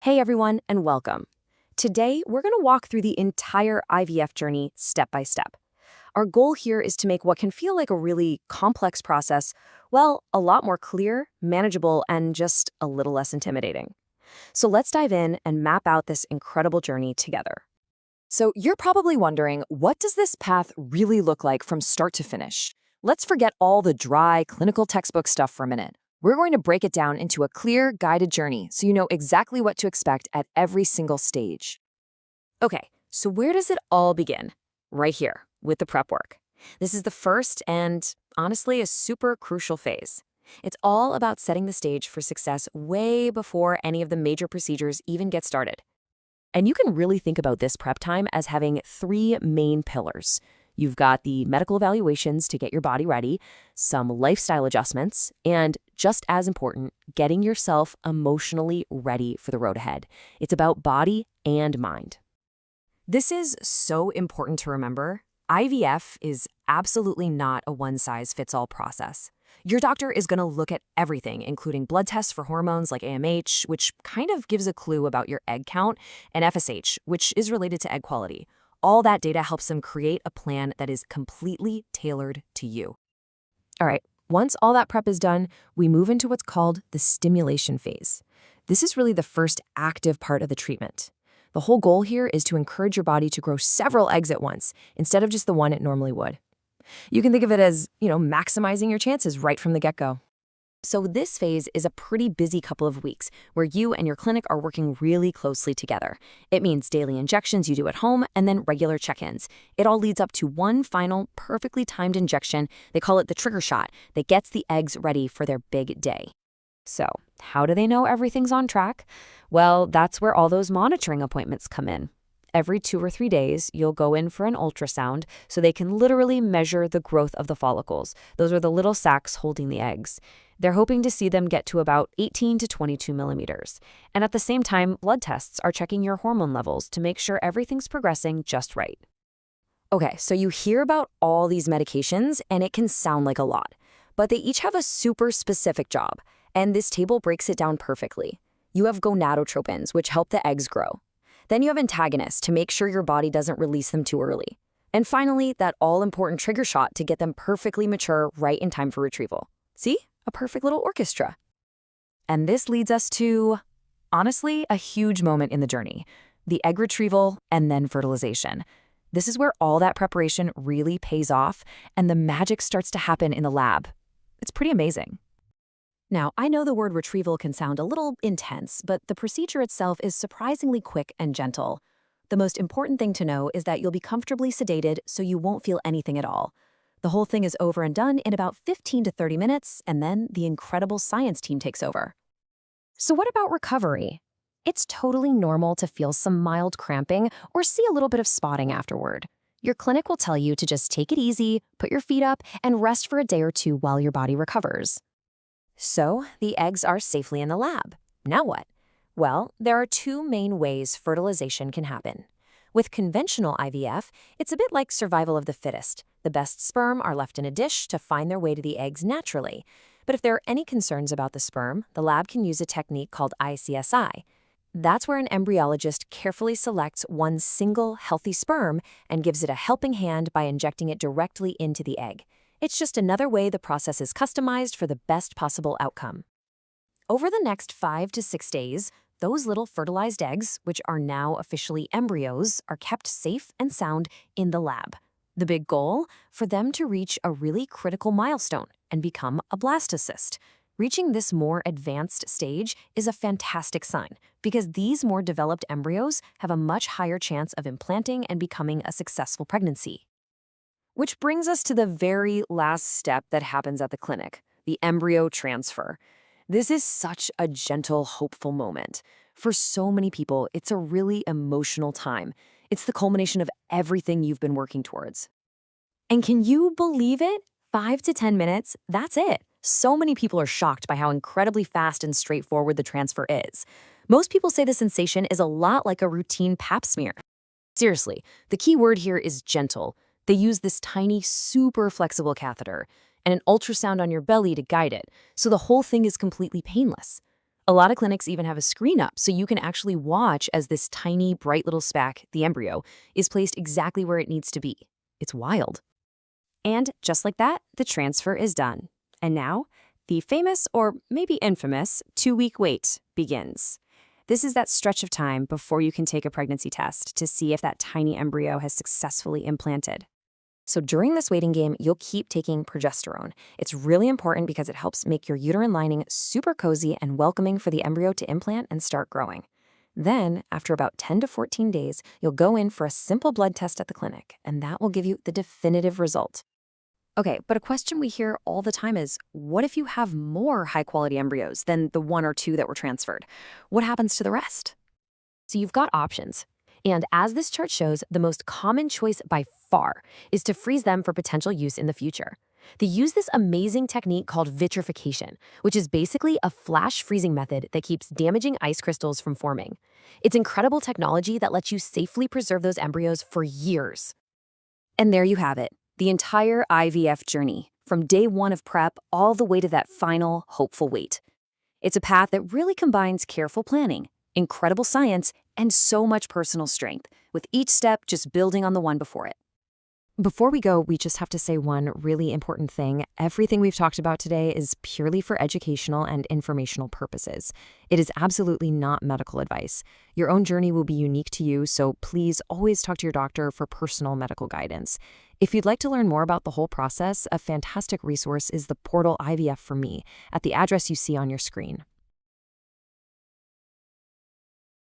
Hey everyone, and welcome. Today, we're going to walk through the entire IVF journey step by step. Our goal here is to make what can feel like a really complex process, well, a lot more clear, manageable, and just a little less intimidating. So let's dive in and map out this incredible journey together. So you're probably wondering, what does this path really look like from start to finish? Let's forget all the dry, clinical textbook stuff for a minute. We're going to break it down into a clear, guided journey so you know exactly what to expect at every single stage. Okay, so where does it all begin? Right here, with the prep work. This is the first and, honestly, a super crucial phase. It's all about setting the stage for success way before any of the major procedures even get started. And you can really think about this prep time as having three main pillars. You've got the medical evaluations to get your body ready, some lifestyle adjustments, and just as important, getting yourself emotionally ready for the road ahead. It's about body and mind. This is so important to remember. IVF is absolutely not a one-size-fits-all process. Your doctor is going to look at everything, including blood tests for hormones like AMH, which kind of gives a clue about your egg count, and FSH, which is related to egg quality. All that data helps them create a plan that is completely tailored to you. All right, once all that prep is done, we move into what's called the stimulation phase. This is really the first active part of the treatment. The whole goal here is to encourage your body to grow several eggs at once, instead of just the one it normally would. You can think of it as, maximizing your chances right from the get-go. So this phase is a pretty busy couple of weeks where you and your clinic are working really closely together. It means daily injections you do at home and then regular check-ins. It all leads up to one final, perfectly timed injection, they call it the trigger shot, that gets the eggs ready for their big day. So, how do they know everything's on track? Well, that's where all those monitoring appointments come in. Every 2 or 3 days, you'll go in for an ultrasound so they can literally measure the growth of the follicles. Those are the little sacs holding the eggs. They're hoping to see them get to about 18 to 22 millimeters. And at the same time, blood tests are checking your hormone levels to make sure everything's progressing just right. Okay, so you hear about all these medications, and it can sound like a lot. But they each have a super specific job, and this table breaks it down perfectly. You have gonadotropins, which help the eggs grow. Then you have antagonists to make sure your body doesn't release them too early. And finally, that all-important trigger shot to get them perfectly mature right in time for retrieval. See? A perfect little orchestra. And this leads us to, honestly, a huge moment in the journey. The egg retrieval and then fertilization. This is where all that preparation really pays off and the magic starts to happen in the lab. It's pretty amazing. Now, I know the word retrieval can sound a little intense, but the procedure itself is surprisingly quick and gentle. The most important thing to know is that you'll be comfortably sedated so you won't feel anything at all. The whole thing is over and done in about 15 to 30 minutes, and then the incredible science team takes over. So what about recovery? It's totally normal to feel some mild cramping or see a little bit of spotting afterward. Your clinic will tell you to just take it easy, put your feet up, and rest for a day or two while your body recovers. So, the eggs are safely in the lab. Now what? Well, there are two main ways fertilization can happen. With conventional IVF, it's a bit like survival of the fittest. The best sperm are left in a dish to find their way to the eggs naturally. But if there are any concerns about the sperm, the lab can use a technique called ICSI. That's where an embryologist carefully selects one single healthy sperm and gives it a helping hand by injecting it directly into the egg. It's just another way the process is customized for the best possible outcome. Over the next 5 to 6 days, those little fertilized eggs, which are now officially embryos, are kept safe and sound in the lab. The big goal? For them to reach a really critical milestone and become a blastocyst. Reaching this more advanced stage is a fantastic sign because these more developed embryos have a much higher chance of implanting and becoming a successful pregnancy. Which brings us to the very last step that happens at the clinic, the embryo transfer. This is such a gentle, hopeful moment. For so many people, it's a really emotional time. It's the culmination of everything you've been working towards. And can you believe it? 5 to 10 minutes, that's it. So many people are shocked by how incredibly fast and straightforward the transfer is. Most people say the sensation is a lot like a routine pap smear. Seriously, the key word here is gentle. They use this tiny, super flexible catheter and an ultrasound on your belly to guide it, so the whole thing is completely painless. A lot of clinics even have a screen up so you can actually watch as this tiny, bright little speck, the embryo, is placed exactly where it needs to be. It's wild. And just like that, the transfer is done. And now, the famous, or maybe infamous, 2-week wait begins. This is that stretch of time before you can take a pregnancy test to see if that tiny embryo has successfully implanted. So during this waiting game, you'll keep taking progesterone. It's really important because it helps make your uterine lining super cozy and welcoming for the embryo to implant and start growing. Then, after about 10 to 14 days, you'll go in for a simple blood test at the clinic, and that will give you the definitive result. Okay, but a question we hear all the time is, what if you have more high-quality embryos than the 1 or 2 that were transferred? What happens to the rest? So you've got options. And as this chart shows, the most common choice by far is to freeze them for potential use in the future. They use this amazing technique called vitrification, which is basically a flash freezing method that keeps damaging ice crystals from forming. It's incredible technology that lets you safely preserve those embryos for years. And there you have it, the entire IVF journey, from day 1 of prep all the way to that final, hopeful wait. It's a path that really combines careful planning, incredible science, and so much personal strength, with each step just building on the one before it. Before we go, we just have to say one really important thing. Everything we've talked about today is purely for educational and informational purposes. It is absolutely not medical advice. Your own journey will be unique to you, so please always talk to your doctor for personal medical guidance. If you'd like to learn more about the whole process, a fantastic resource is the portal IVF for Me at the address you see on your screen.